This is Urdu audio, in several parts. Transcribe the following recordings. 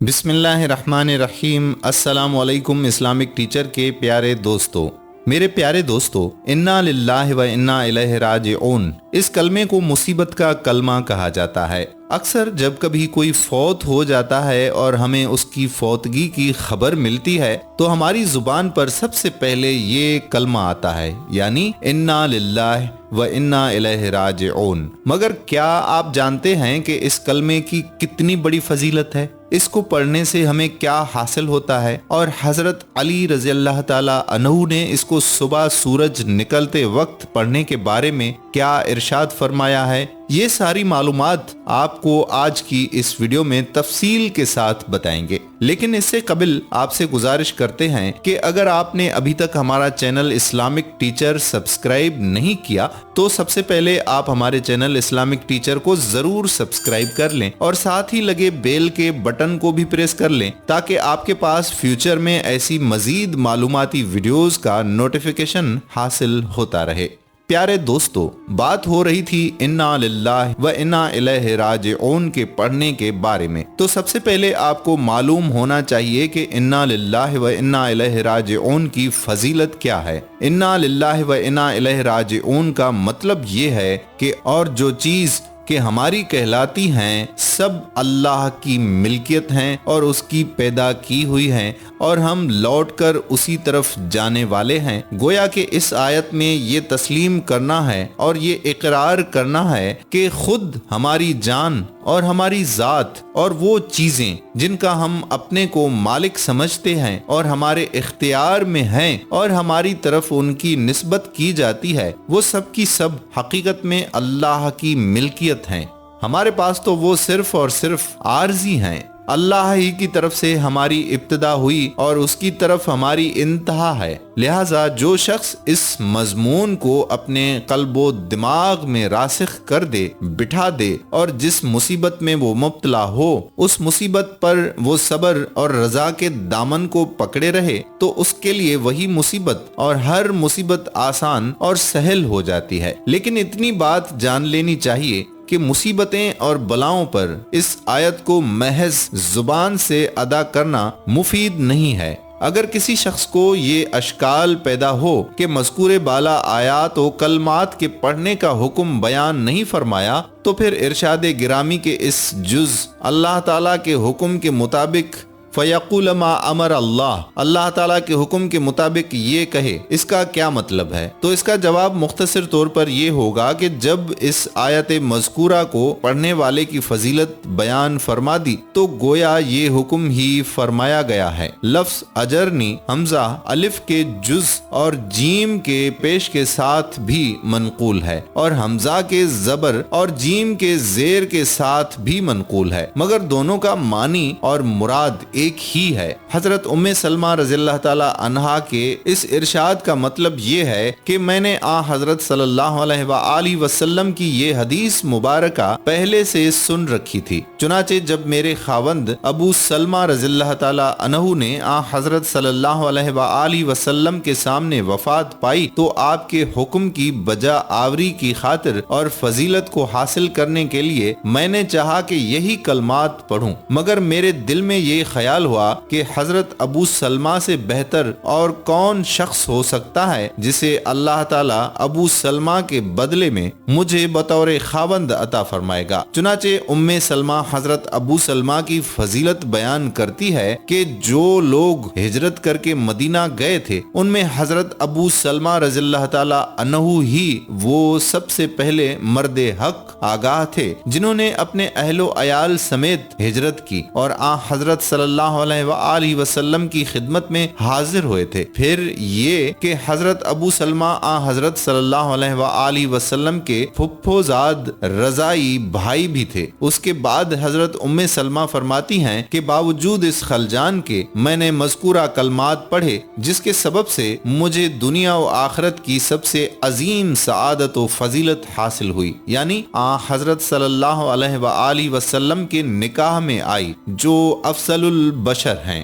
بسم اللہ الرحمن الرحیم۔ السلام علیکم اسلامک ٹیچر کے پیارے دوستو، میرے پیارے دوستو، انا للہ و انا الیہ راجعون اس کلمے کو مصیبت کا کلمہ کہا جاتا ہے۔ اکثر جب کبھی کوئی فوت ہو جاتا ہے اور ہمیں اس کی فوتگی کی خبر ملتی ہے تو ہماری زبان پر سب سے پہلے یہ کلمہ آتا ہے، یعنی انا للہ و انا الیہ راجعون۔ مگر کیا آپ جانتے ہیں کہ اس کلمے کی کتنی بڑی فضیلت ہے؟ اس کو پڑھنے سے ہمیں کیا حاصل ہوتا ہے؟ اور حضرت علی رضی اللہ تعالی عنہ نے اس کو صبح سورج نکلتے وقت پڑھنے کے بارے میں کیا ارشاد فرمایا ہے؟ یہ ساری معلومات آپ کو آج کی اس ویڈیو میں تفصیل کے ساتھ بتائیں گے، لیکن اس سے قبل آپ سے گزارش کرتے ہیں کہ اگر آپ نے ابھی تک ہمارا چینل اسلامک ٹیچر سبسکرائب نہیں کیا تو سب سے پہلے آپ ہمارے چینل اسلامک ٹیچر کو ضرور سبسکرائب کر لیں اور ساتھ ہی لگے بیل کے بٹن کو بھی پریس کر لیں تاکہ آپ کے پاس فیوچر میں ایسی مزید معلوماتی ویڈیوز کا نوٹیفیکیشن حاصل ہوتا رہے۔ پیارے دوستو، بات ہو رہی تھی انا للہ و انا الیہ راجعون کے پڑھنے کے بارے میں، تو سب سے پہلے آپ کو معلوم ہونا چاہیے کہ انا للہ و انا الیہ راجعون کی فضیلت کیا ہے۔ انا للہ و انا الیہ راجعون کا مطلب یہ ہے کہ اور جو چیز کہ ہماری کہلاتی ہیں سب اللہ کی ملکیت ہیں اور اس کی پیدا کی ہوئی ہیں اور ہم لوٹ کر اسی طرف جانے والے ہیں۔ گویا کہ اس آیت میں یہ تسلیم کرنا ہے اور یہ اقرار کرنا ہے کہ خود ہماری جان اور ہماری ذات اور وہ چیزیں جن کا ہم اپنے کو مالک سمجھتے ہیں اور ہمارے اختیار میں ہیں اور ہماری طرف ان کی نسبت کی جاتی ہے، وہ سب کی سب حقیقت میں اللہ کی ملکیت ہیں۔ ہمارے پاس تو وہ صرف اور صرف عارضی ہیں۔ اللہ ہی کی طرف سے ہماری ابتدا ہوئی اور اس کی طرف ہماری انتہا ہے۔ لہٰذا جو شخص اس مضمون کو اپنے قلب و دماغ میں راسخ کر دے، بٹھا دے اور جس مصیبت میں وہ مبتلا ہو اس مصیبت پر وہ صبر اور رضا کے دامن کو پکڑے رہے تو اس کے لیے وہی مصیبت اور ہر مصیبت آسان اور سہل ہو جاتی ہے۔ لیکن اتنی بات جان لینی چاہیے کہ مصیبتیں اور بلاؤں پر اس آیت کو محض زبان سے ادا کرنا مفید نہیں ہے۔ اگر کسی شخص کو یہ اشکال پیدا ہو کہ مذکور بالا آیات و کلمات کے پڑھنے کا حکم بیان نہیں فرمایا تو پھر ارشاد گرامی کے اس جز اللہ تعالیٰ کے حکم کے مطابق فَيَقُولَ مَا أَمَرَ اللَّهُ اللہ تعالیٰ کے حکم کے مطابق یہ کہے، اس کا کیا مطلب ہے؟ تو اس کا جواب مختصر طور پر یہ ہوگا کہ جب اس آیت مذکورہ کو پڑھنے والے کی فضیلت بیان فرما دی تو گویا یہ حکم ہی فرمایا گیا ہے۔ لفظ اجرنی حمزہ الف کے جز اور جیم کے پیش کے ساتھ بھی منقول ہے اور حمزہ کے زبر اور جیم کے زیر کے ساتھ بھی منقول ہے، مگر دونوں کا معنی اور مراد ایک ہی ہے۔ حضرت ام سلمہ رضی اللہ تعالی عنہا کے اس ارشاد کا مطلب یہ ہے کہ میں نے حضرت صلی اللہ علیہ وآلہ وسلم کی یہ حدیث مبارکہ پہلے سے سن رکھی تھی، چنانچہ جب میرے خاوند ابو سلمہ رضی اللہ تعالی عنہ نے حضرت صلی اللہ علیہ وآلہ وسلم کے سامنے وفات پائی تو آپ کے حکم کی بجا آوری کی خاطر اور فضیلت کو حاصل کرنے کے لیے میں نے چاہا کہ یہی کلمات پڑھوں، مگر میرے دل میں یہ خیال ہوا کہ حضرت ابو سلمہ سے بہتر اور کون شخص ہو سکتا ہے جسے اللہ تعالیٰ ابو سلمہ کے بدلے میں مجھے بطور خاوند عطا فرمائے گا۔ چنانچہ ام سلمہ حضرت ابو سلمہ کی فضیلت بیان کرتی ہے کہ جو لوگ ہجرت کر کے مدینہ گئے تھے ان میں حضرت ابو سلمہ رضی اللہ تعالی عنہ ہی وہ سب سے پہلے مرد حق آگاہ تھے جنہوں نے اپنے اہل و عیال سمیت ہجرت کی اور حضرت صلی اللہ علیہ وآلہ وسلم کی خدمت میں حاضر ہوئے تھے۔ پھر یہ کہ حضرت ابو سلمہ حضرت صلی اللہ علیہ وآلہ وسلم کے پھپھو زاد رضائی بھائی بھی تھے۔ اس کے بعد حضرت ام سلمہ فرماتی ہیں کہ باوجود اس خلجان کے میں نے مذکورہ کلمات پڑھے جس کے سبب سے مجھے دنیا و آخرت کی سب سے عظیم سعادت و فضیلت حاصل ہوئی، یعنی حضرت صلی اللہ علیہ وآلہ وسلم کے نکاح میں آئی جو افضل البشر ہیں۔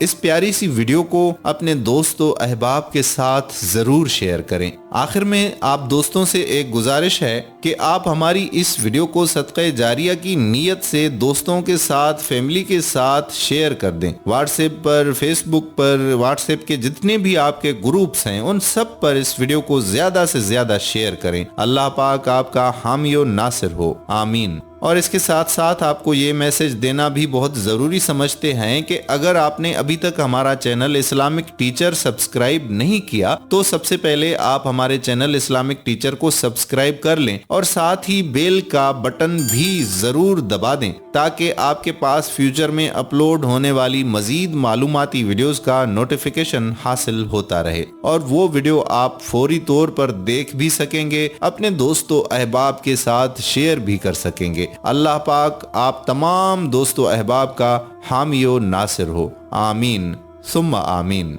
اس پیاری سی ویڈیو کو اپنے دوستوں احباب کے ساتھ ضرور شیئر کریں۔ آخر میں آپ دوستوں سے ایک گزارش ہے کہ آپ ہماری اس ویڈیو کو صدقہ جاریہ کی نیت سے دوستوں کے ساتھ، فیملی کے ساتھ شیئر کر دیں۔ واٹس ایپ پر، فیس بک پر، واٹس ایپ کے جتنے بھی آپ کے گروپس ہیں ان سب پر اس ویڈیو کو زیادہ سے زیادہ شیئر کریں۔ اللہ پاک آپ کا حامی و ناصر ہو، آمین۔ اور اس کے ساتھ ساتھ آپ کو یہ میسج دینا بھی بہت ضروری سمجھتے ہیں کہ اگر آپ نے ابھی تک ہمارا چینل اسلامک ٹیچر سبسکرائب نہیں کیا تو سب سے پہلے آپ ہمارے چینل اسلامک ٹیچر کو سبسکرائب کر لیں اور ساتھ ہی بیل کا بٹن بھی ضرور دبا دیں تاکہ آپ کے پاس فیوچر میں اپلوڈ ہونے والی مزید معلوماتی ویڈیوز کا نوٹیفیکیشن حاصل ہوتا رہے، اور وہ ویڈیو آپ فوری طور پر دیکھ بھی سکیں گے، اپنے دوستوں احباب کے ساتھ شیئر بھی کر سکیں گے۔ اللہ پاک آپ تمام دوستوں احباب کا حامی و ناصر ہو، آمین ثم آمین۔